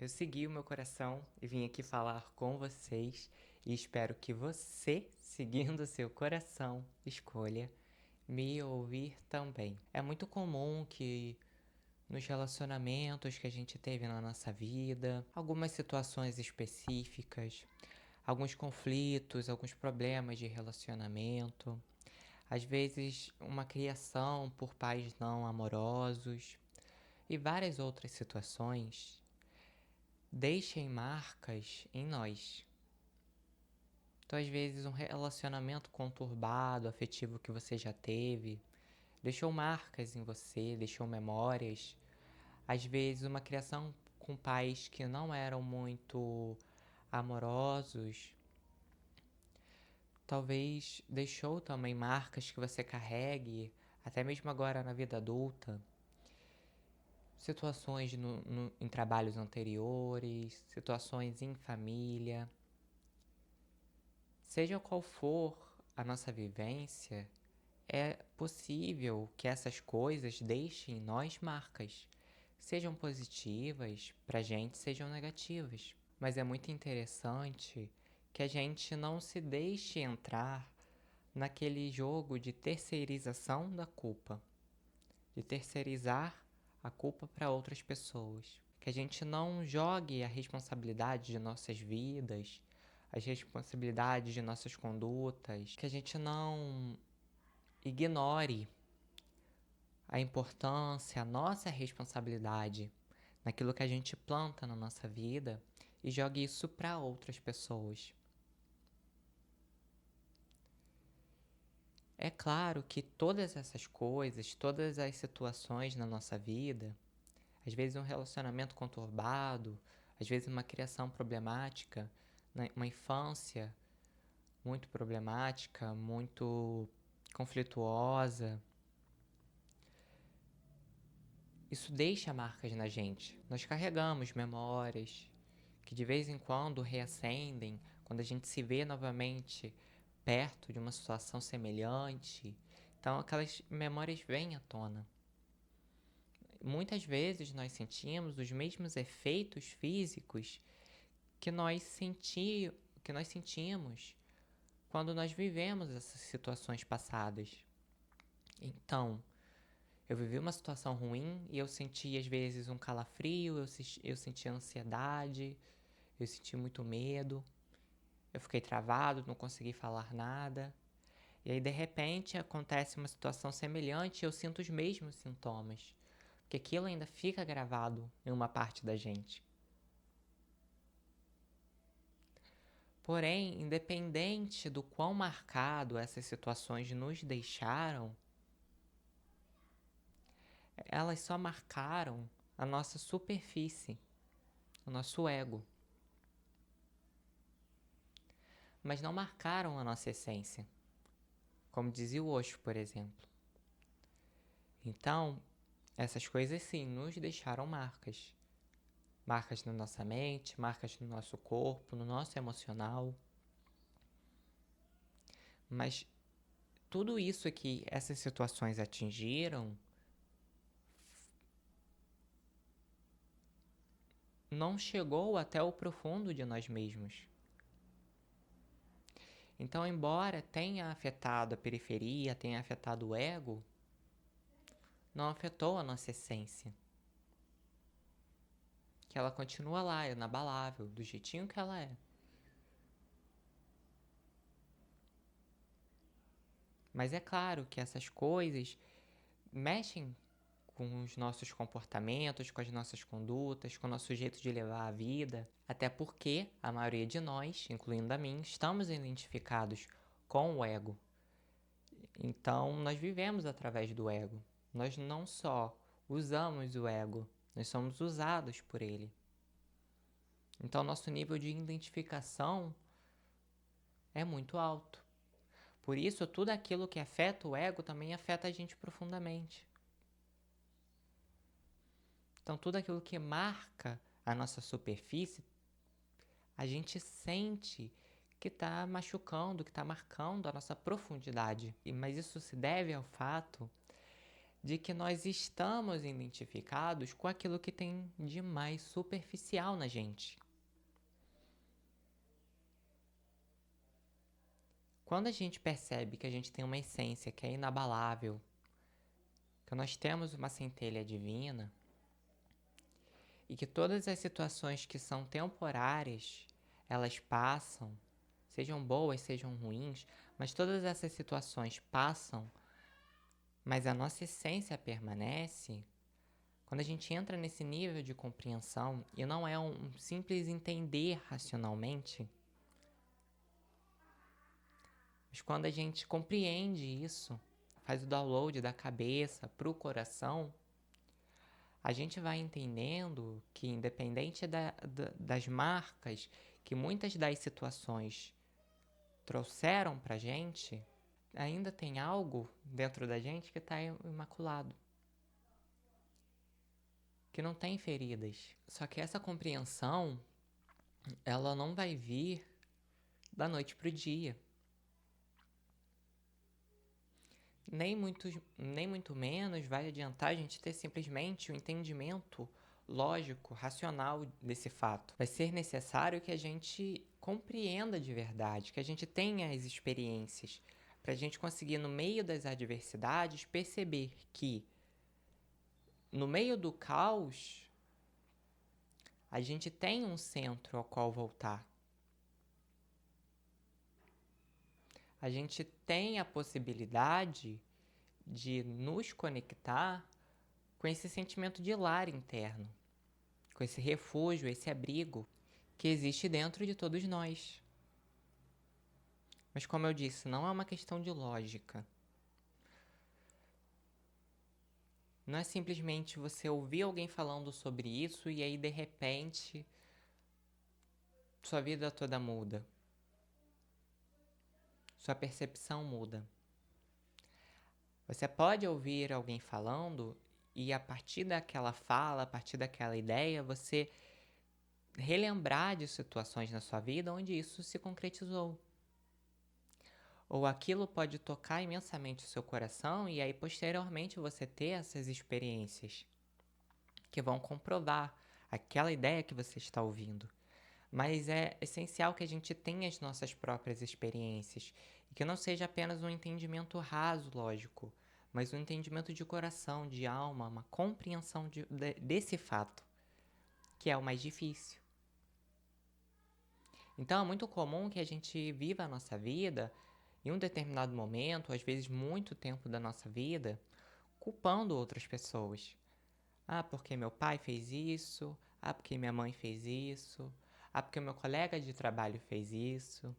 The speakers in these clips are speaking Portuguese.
Eu segui o meu coração e vim aqui falar com vocês e espero que você, seguindo o seu coração, escolha me ouvir também. É muito comum que nos relacionamentos que a gente teve na nossa vida, algumas situações específicas, alguns conflitos, alguns problemas de relacionamento, às vezes uma criação por pais não amorosos e várias outras situações deixem marcas em nós. Então, às vezes, um relacionamento conturbado, afetivo que você já teve, deixou marcas em você, deixou memórias. Às vezes, uma criação com pais que não eram muito amorosos, talvez deixou também marcas que você carregue, até mesmo agora na vida adulta. Situações em trabalhos anteriores, situações em família. Seja qual for a nossa vivência, é possível que essas coisas deixem em nós marcas, sejam positivas pra gente, sejam negativas. Mas é muito interessante que a gente não se deixe entrar naquele jogo de terceirização da culpa, de terceirizar a culpa para outras pessoas. Que a gente não jogue a responsabilidade de nossas vidas, as responsabilidades de nossas condutas, que a gente não ignore a importância, a nossa responsabilidade naquilo que a gente planta na nossa vida e jogue isso para outras pessoas. É claro que todas essas coisas, todas as situações na nossa vida, às vezes um relacionamento conturbado, às vezes uma criação problemática, uma infância muito problemática, muito conflituosa, isso deixa marcas na gente. Nós carregamos memórias que de vez em quando reacendem quando a gente se vê novamente perto de uma situação semelhante. Então aquelas memórias vêm à tona. Muitas vezes nós sentimos os mesmos efeitos físicos que que nós sentimos quando nós vivemos essas situações passadas. Então, eu vivi uma situação ruim e eu senti às vezes um calafrio, eu senti ansiedade, eu senti muito medo, eu fiquei travado, não consegui falar nada. E aí de repente acontece uma situação semelhante e eu sinto os mesmos sintomas, porque aquilo ainda fica gravado em uma parte da gente. Porém, independente do quão marcado essas situações nos deixaram, elas só marcaram a nossa superfície, o nosso ego, mas não marcaram a nossa essência, como dizia o Osho, por exemplo. Então, essas coisas sim nos deixaram marcas. Marcas na nossa mente, marcas no nosso corpo, no nosso emocional. Mas tudo isso que essas situações atingiram não chegou até o profundo de nós mesmos. Então, embora tenha afetado a periferia, tenha afetado o ego, não afetou a nossa essência. Que ela continua lá, inabalável, do jeitinho que ela é. Mas é claro que essas coisas mexem com os nossos comportamentos, com as nossas condutas, com o nosso jeito de levar a vida, até porque a maioria de nós, incluindo a mim, estamos identificados com o ego. Então, nós vivemos através do ego. Nós não só usamos o ego, nós somos usados por ele. Então, nosso nível de identificação é muito alto. Por isso, tudo aquilo que afeta o ego também afeta a gente profundamente. Então, tudo aquilo que marca a nossa superfície, a gente sente que está machucando, que está marcando a nossa profundidade. Mas isso se deve ao fato de que nós estamos identificados com aquilo que tem de mais superficial na gente. Quando a gente percebe que a gente tem uma essência que é inabalável, que nós temos uma centelha divina, e que todas as situações que são temporárias, elas passam, sejam boas, sejam ruins, mas todas essas situações passam, mas a nossa essência permanece. Quando a gente entra nesse nível de compreensão, e não é um simples entender racionalmente, mas quando a gente compreende isso, faz o download da cabeça para o coração, a gente vai entendendo que, independente das marcas que muitas das situações trouxeram pra gente, ainda tem algo dentro da gente que está imaculado, que não tem feridas. Só que essa compreensão, ela não vai vir da noite pro dia. Nem muito menos vai adiantar a gente ter simplesmente o entendimento lógico, racional desse fato. Vai ser necessário que a gente compreenda de verdade, que a gente tenha as experiências, para a gente conseguir, no meio das adversidades, perceber que, no meio do caos, a gente tem um centro ao qual voltar. A gente tem a possibilidade de nos conectar com esse sentimento de lar interno, com esse refúgio, esse abrigo que existe dentro de todos nós. Mas, como eu disse, não é uma questão de lógica. Não é simplesmente você ouvir alguém falando sobre isso e aí, de repente, sua vida toda muda. Sua percepção muda. Você pode ouvir alguém falando e, a partir daquela fala, a partir daquela ideia, você relembrar de situações na sua vida onde isso se concretizou. Ou aquilo pode tocar imensamente o seu coração e aí, posteriormente, você ter essas experiências que vão comprovar aquela ideia que você está ouvindo. Mas é essencial que a gente tenha as nossas próprias experiências e que não seja apenas um entendimento raso, lógico, mas um entendimento de coração, de alma, uma compreensão desse fato, que é o mais difícil. Então é muito comum que a gente viva a nossa vida em um determinado momento, às vezes muito tempo da nossa vida, culpando outras pessoas. Ah, porque meu pai fez isso. Ah, porque minha mãe fez isso. Ah, porque meu colega de trabalho fez isso.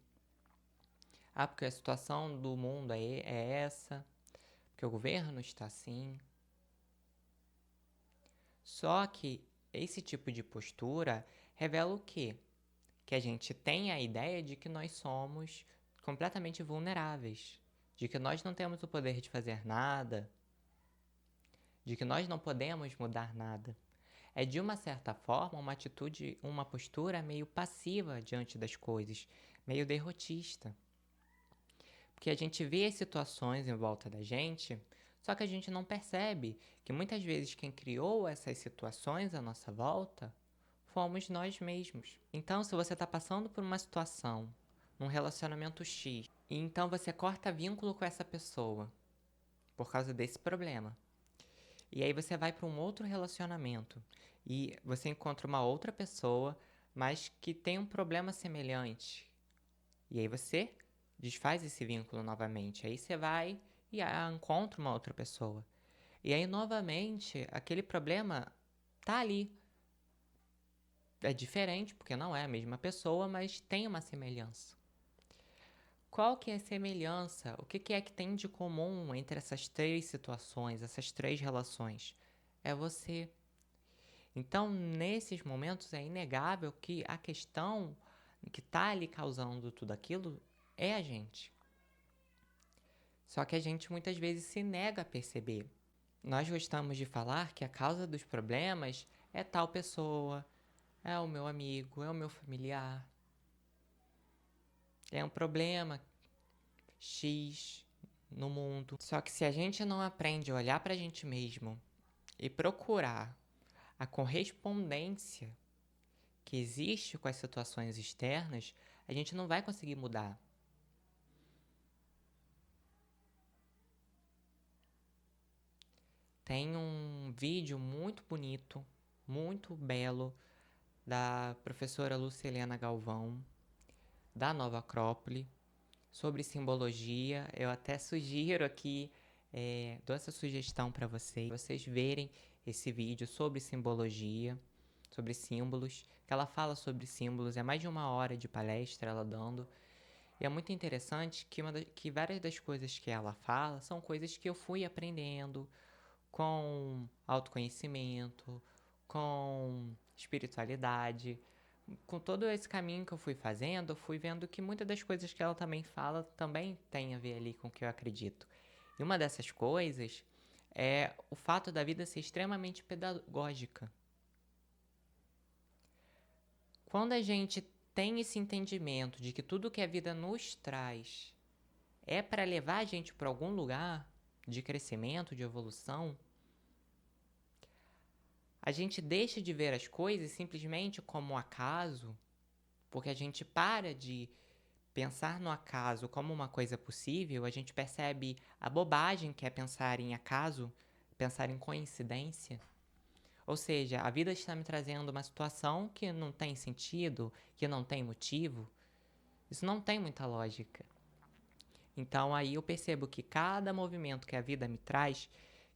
Ah, porque a situação do mundo é essa. Porque o governo está assim. Só que esse tipo de postura revela o quê? Que a gente tem a ideia de que nós somos completamente vulneráveis, de que nós não temos o poder de fazer nada, de que nós não podemos mudar nada. É, de uma certa forma, uma atitude, uma postura meio passiva diante das coisas, meio derrotista. Porque a gente vê as situações em volta da gente, só que a gente não percebe que muitas vezes quem criou essas situações à nossa volta fomos nós mesmos. Então, se você está passando por uma situação, num relacionamento X, e então você corta vínculo com essa pessoa por causa desse problema, e aí você vai para um outro relacionamento e você encontra uma outra pessoa, mas que tem um problema semelhante. E aí você desfaz esse vínculo novamente. Aí você vai e encontra uma outra pessoa. E aí, novamente, aquele problema tá ali. É diferente, porque não é a mesma pessoa, mas tem uma semelhança. Qual que é a semelhança? O que é que tem de comum entre essas três situações, essas três relações? É você. Então, nesses momentos, é inegável que a questão que está ali causando tudo aquilo é a gente. Só que a gente muitas vezes se nega a perceber. Nós gostamos de falar que a causa dos problemas é tal pessoa, é o meu amigo, é o meu familiar. É um problema X no mundo. Só que se a gente não aprende a olhar pra gente mesmo e procurar a correspondência que existe com as situações externas, a gente não vai conseguir mudar. Tem um vídeo muito bonito, muito belo, da professora Lucilena Galvão, da Nova Acrópole, sobre simbologia. Eu até sugiro aqui, dou essa sugestão para vocês verem esse vídeo sobre simbologia, sobre símbolos, que ela fala sobre símbolos, é mais de 1 hora de palestra ela dando, e é muito interessante que várias das coisas que ela fala são coisas que eu fui aprendendo com autoconhecimento, com espiritualidade, com todo esse caminho que eu fui fazendo, eu fui vendo que muitas das coisas que ela também fala também tem a ver ali com o que eu acredito. E uma dessas coisas é o fato da vida ser extremamente pedagógica. Quando a gente tem esse entendimento de que tudo que a vida nos traz é para levar a gente para algum lugar de crescimento, de evolução, a gente deixa de ver as coisas simplesmente como um acaso, porque a gente para de pensar no acaso como uma coisa possível, a gente percebe a bobagem que é pensar em acaso, pensar em coincidência. Ou seja, a vida está me trazendo uma situação que não tem sentido, que não tem motivo. Isso não tem muita lógica. Então aí eu percebo que cada movimento que a vida me traz,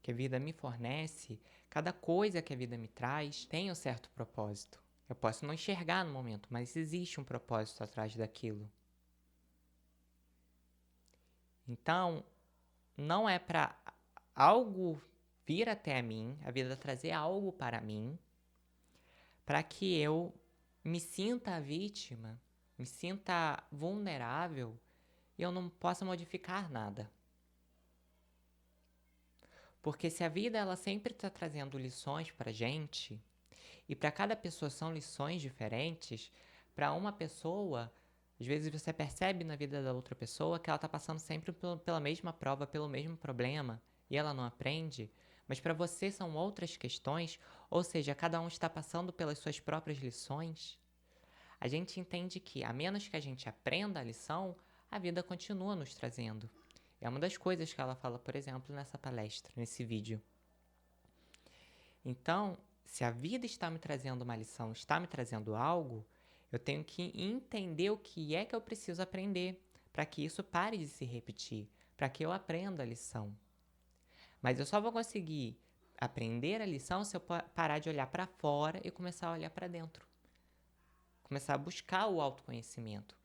que a vida me fornece, cada coisa que a vida me traz tem um certo propósito. Eu posso não enxergar no momento, mas existe um propósito atrás daquilo. Então, não é para algo vir até mim, a vida trazer algo para mim, para que eu me sinta vítima, me sinta vulnerável e eu não possa modificar nada. Porque se a vida ela sempre está trazendo lições para gente, e para cada pessoa são lições diferentes, para uma pessoa, às vezes você percebe na vida da outra pessoa que ela está passando sempre pela mesma prova, pelo mesmo problema, e ela não aprende, mas para você são outras questões, ou seja, cada um está passando pelas suas próprias lições. A gente entende que, a menos que a gente aprenda a lição, a vida continua nos trazendo. É uma das coisas que ela fala, por exemplo, nessa palestra, nesse vídeo. Então, se a vida está me trazendo uma lição, está me trazendo algo, eu tenho que entender o que é que eu preciso aprender para que isso pare de se repetir, para que eu aprenda a lição. Mas eu só vou conseguir aprender a lição se eu parar de olhar para fora e começar a olhar para dentro. Começar a buscar o autoconhecimento.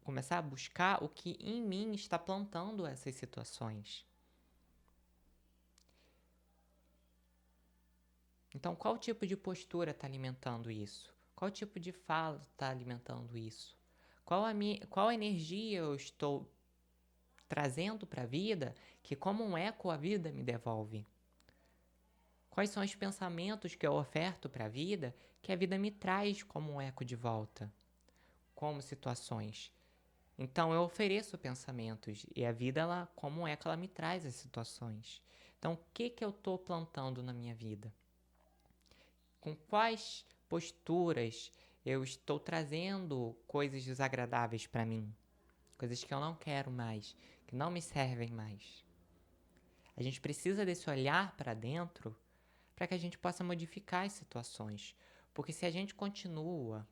Começar a buscar o que em mim está plantando essas situações. Então, qual tipo de postura está alimentando isso? Qual tipo de fala está alimentando isso? Qual energia eu estou trazendo para a vida que, como um eco, a vida me devolve? Quais são os pensamentos que eu oferto para a vida que a vida me traz como um eco de volta? Como situações. Então, eu ofereço pensamentos e a vida, ela, como um eco, ela me traz as situações. Então, o que eu estou plantando na minha vida? Com quais posturas eu estou trazendo coisas desagradáveis para mim, coisas que eu não quero mais, que não me servem mais. A gente precisa desse olhar para dentro para que a gente possa modificar as situações, porque se a gente continua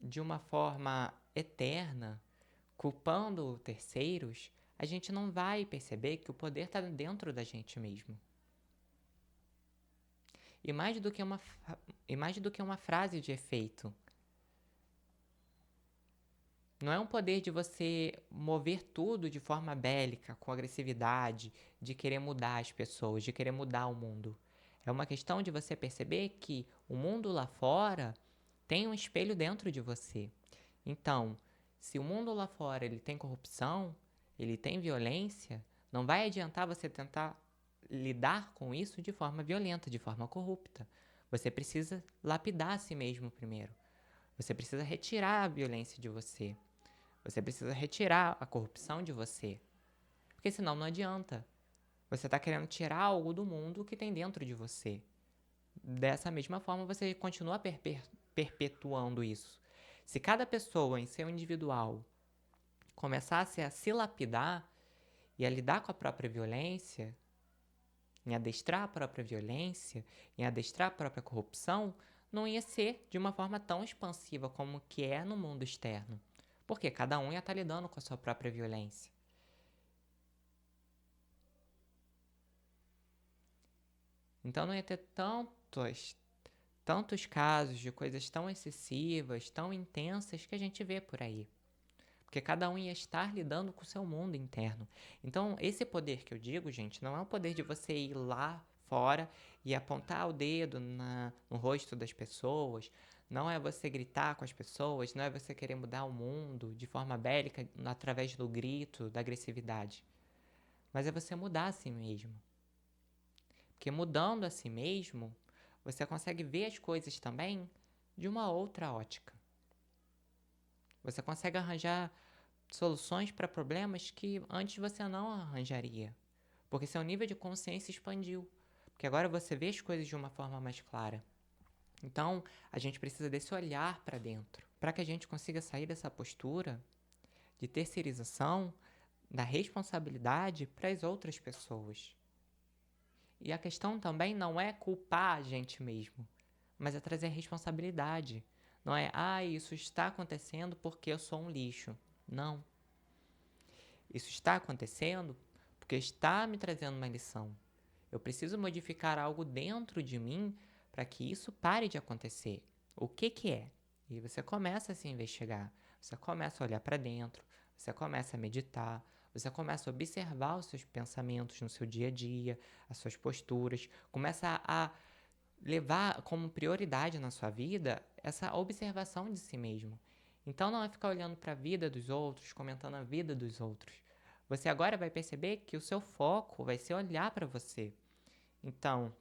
de uma forma eterna culpando terceiros, a gente não vai perceber que o poder está dentro da gente mesmo. E mais do que uma frase de efeito. Não é um poder de você mover tudo de forma bélica, com agressividade, de querer mudar as pessoas, de querer mudar o mundo. É uma questão de você perceber que o mundo lá fora tem um espelho dentro de você. Então, se o mundo lá fora ele tem corrupção, ele tem violência, não vai adiantar você tentar lidar com isso de forma violenta, de forma corrupta. Você precisa lapidar a si mesmo primeiro. Você precisa retirar a violência de você. Você precisa retirar a corrupção de você, porque senão não adianta. Você está querendo tirar algo do mundo que tem dentro de você. Dessa mesma forma, você continua perpetuando isso. Se cada pessoa, em seu individual, começasse a se lapidar e a lidar com a própria violência, em adestrar a própria violência, em adestrar a própria corrupção, não ia ser de uma forma tão expansiva como que é no mundo externo. Porque cada um ia estar lidando com a sua própria violência. Então não ia ter tantos casos de coisas tão excessivas, tão intensas que a gente vê por aí. Porque cada um ia estar lidando com o seu mundo interno. Então, esse poder que eu digo, gente, não é o poder de você ir lá fora e apontar o dedo no rosto das pessoas. Não é você gritar com as pessoas, não é você querer mudar o mundo de forma bélica através do grito, da agressividade. Mas é você mudar a si mesmo. Porque mudando a si mesmo, você consegue ver as coisas também de uma outra ótica. Você consegue arranjar soluções para problemas que antes você não arranjaria. Porque seu nível de consciência expandiu. Porque agora você vê as coisas de uma forma mais clara. Então, a gente precisa desse olhar para dentro, para que a gente consiga sair dessa postura de terceirização da responsabilidade para as outras pessoas. E a questão também não é culpar a gente mesmo, mas é trazer responsabilidade. Não é, isso está acontecendo porque eu sou um lixo. Não. Isso está acontecendo porque está me trazendo uma lição. Eu preciso modificar algo dentro de mim para que isso pare de acontecer. O que é? E você começa a se investigar. Você começa a olhar para dentro. Você começa a meditar. Você começa a observar os seus pensamentos no seu dia a dia, as suas posturas. Começa a levar como prioridade na sua vida essa observação de si mesmo. Então não é ficar olhando para a vida dos outros, comentando a vida dos outros. Você agora vai perceber que o seu foco vai ser olhar para você. Então,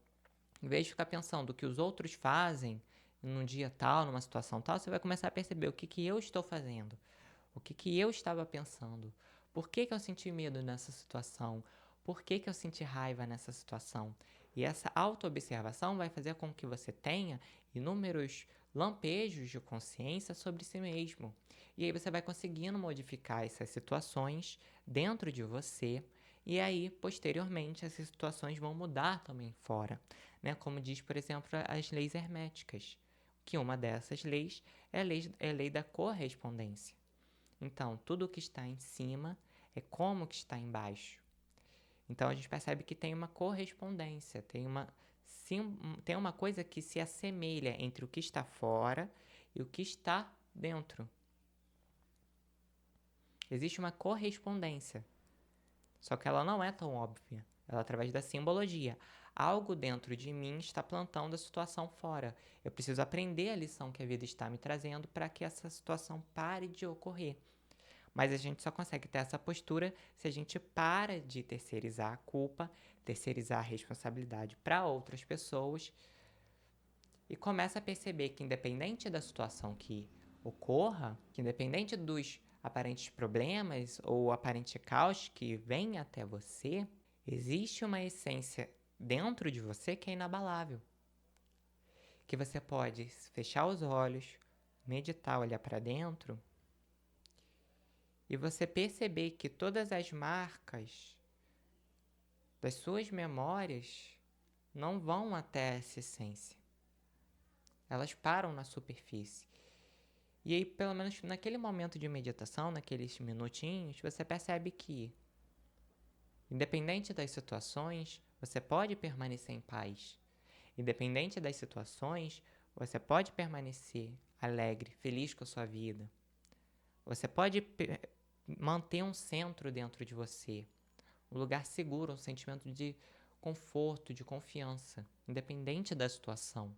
em vez de ficar pensando o que os outros fazem num dia tal, numa situação tal, você vai começar a perceber o que eu estou fazendo, o que eu estava pensando, por que eu senti medo nessa situação, por que eu senti raiva nessa situação. E essa autoobservação vai fazer com que você tenha inúmeros lampejos de consciência sobre si mesmo. E aí você vai conseguindo modificar essas situações dentro de você. E aí, posteriormente, essas situações vão mudar também fora. Né? Como diz, por exemplo, as leis herméticas. Que uma dessas leis é a lei da correspondência. Então, tudo que está em cima é como que está embaixo. Então, a gente percebe que tem uma correspondência, tem uma coisa que se assemelha entre o que está fora e o que está dentro. Existe uma correspondência, só que ela não é tão óbvia. Ela é através da simbologia. Algo dentro de mim está plantando a situação fora. Eu preciso aprender a lição que a vida está me trazendo para que essa situação pare de ocorrer. Mas a gente só consegue ter essa postura se a gente para de terceirizar a culpa, terceirizar a responsabilidade para outras pessoas e começa a perceber que, independente da situação que ocorra, que independente dos aparentes problemas ou aparente caos que vem até você, existe uma essência dentro de você que é inabalável. Que você pode fechar os olhos, meditar, olhar para dentro e você perceber que todas as marcas das suas memórias não vão até essa essência. Elas param na superfície. E aí, pelo menos naquele momento de meditação, naqueles minutinhos, você percebe que, independente das situações, você pode permanecer em paz. Independente das situações, você pode permanecer alegre, feliz com a sua vida. Você pode manter um centro dentro de você, um lugar seguro, um sentimento de conforto, de confiança, independente da situação.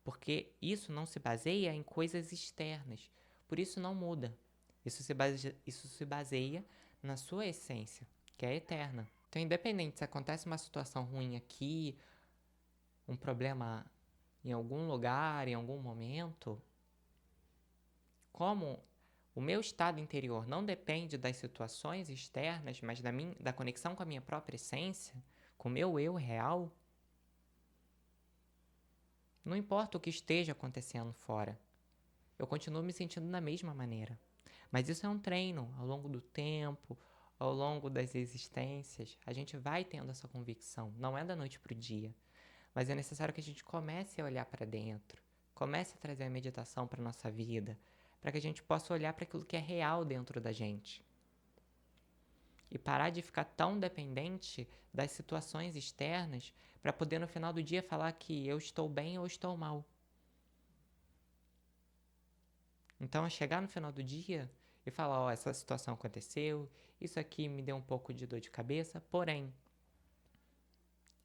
Porque isso não se baseia em coisas externas, por isso não muda. Isso se baseia na sua essência, que é eterna. Então, independente se acontece uma situação ruim aqui, um problema em algum lugar, em algum momento, como O meu estado interior não depende das situações externas, mas da conexão com a minha própria essência, com o meu eu real, não importa o que esteja acontecendo fora, eu continuo me sentindo da mesma maneira. Mas isso é um treino ao longo do tempo, ao longo das existências. A gente vai tendo essa convicção, não é da noite para o dia. Mas é necessário que a gente comece a olhar para dentro, comece a trazer a meditação para a nossa vida, para que a gente possa olhar para aquilo que é real dentro da gente. E parar de ficar tão dependente das situações externas para poder no final do dia falar que eu estou bem ou estou mal. Então é chegar no final do dia e falar, ó, essa situação aconteceu, isso aqui me deu um pouco de dor de cabeça, porém,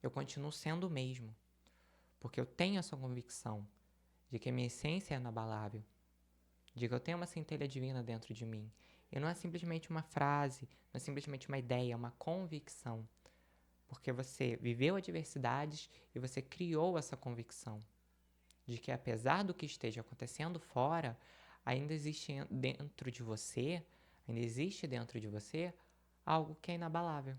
eu continuo sendo o mesmo, porque eu tenho essa convicção de que a minha essência é inabalável, de que eu tenho uma centelha divina dentro de mim. E não é simplesmente uma frase, não é simplesmente uma ideia, é uma convicção. Porque você viveu adversidades e você criou essa convicção de que apesar do que esteja acontecendo fora, ainda existe dentro de você, algo que é inabalável.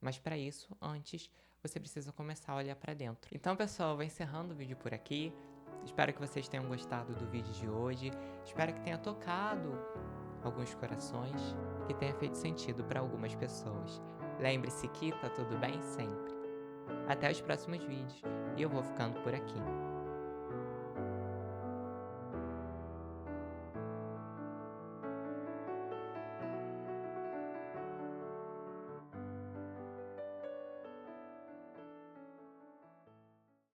Mas para isso, antes, você precisa começar a olhar para dentro. Então, pessoal, eu vou encerrando o vídeo por aqui. Espero que vocês tenham gostado do vídeo de hoje. Espero que tenha tocado alguns corações, que tenha feito sentido para algumas pessoas. Lembre-se que tá tudo bem sempre. Até os próximos vídeos e eu vou ficando por aqui.